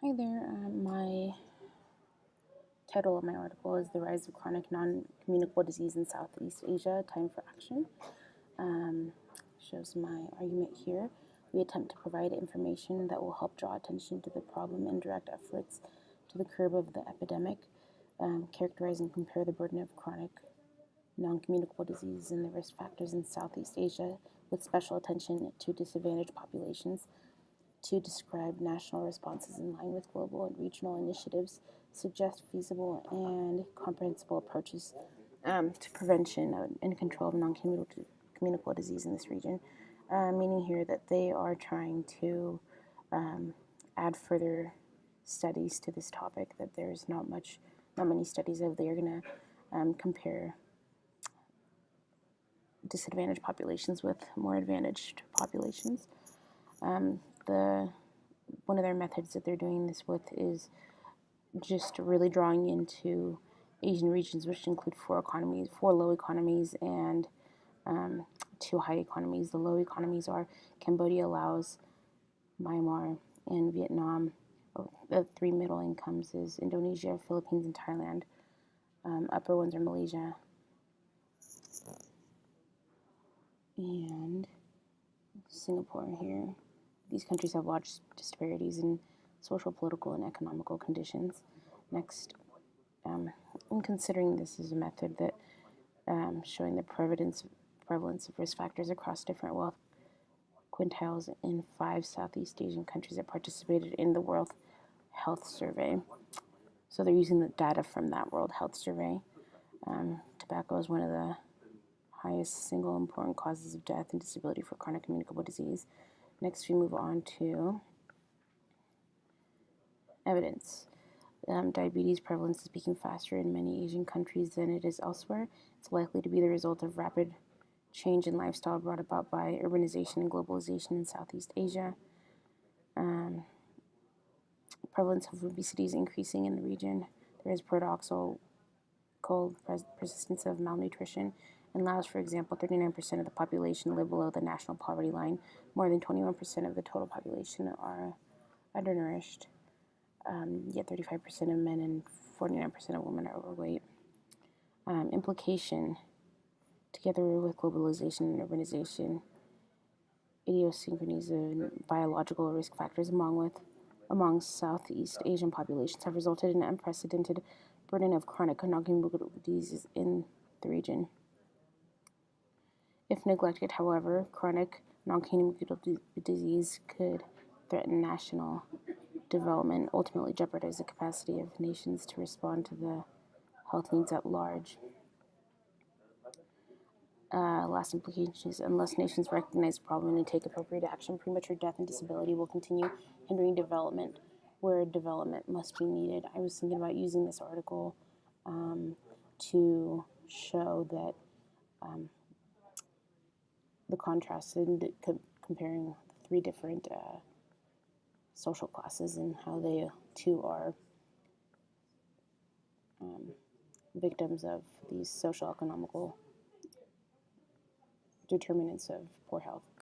Hi there. My title of my article is The Rise of Chronic Non-Communicable Disease in Southeast Asia, Time for Action. Shows my argument here. We attempt to provide information that will help draw attention to the problem and direct efforts to the curb of the epidemic, characterize and compare the burden of chronic non-communicable disease and the risk factors in Southeast Asia with special attention to disadvantaged populations, to describe national responses in line with global and regional initiatives, suggest feasible and comprehensible approaches to prevention and control of non-communicable disease in this region, meaning here that they are trying to add further studies to this topic, that there's not many studies of they're going to compare disadvantaged populations with more advantaged populations. One of their methods that they're doing this with is just really drawing into Asian regions, which include four low economies, and two high economies. The low economies are Cambodia, Laos, Myanmar, and Vietnam. The three middle incomes is Indonesia, Philippines, and Thailand. Upper ones are Malaysia and Singapore here. These countries have large disparities in social, political, and economical conditions. Next, in considering this as a method that showing the prevalence of risk factors across different wealth quintiles in 5 Southeast Asian countries that participated in the World Health Survey. So they're using the data from that World Health Survey. Tobacco is one of the highest single important causes of death and disability for chronic communicable disease. Next, we move on to evidence. Diabetes prevalence is peaking faster in many Asian countries than it is elsewhere. It's likely to be the result of rapid change in lifestyle brought about by urbanization and globalization in Southeast Asia. Prevalence of obesity is increasing in the region. There is paradoxical persistence of malnutrition. In Laos, for example, 39% of the population live below the national poverty line. More than 21% of the total population are undernourished. Yet 35% of men and 49% of women are overweight. Implication, together with globalization and urbanization, idiosyncrasies of biological risk factors among Southeast Asian populations have resulted in an unprecedented burden of chronic non-communicable diseases in the region. If neglected, however, chronic non-communicable disease could threaten national development, ultimately jeopardize the capacity of nations to respond to the health needs at large. Last implication is unless nations recognize the problem and take appropriate action, premature death and disability will continue hindering development where development must be needed. I was thinking about using this article to show that the contrast in comparing three different social classes and how they too are victims of these social economical determinants of poor health.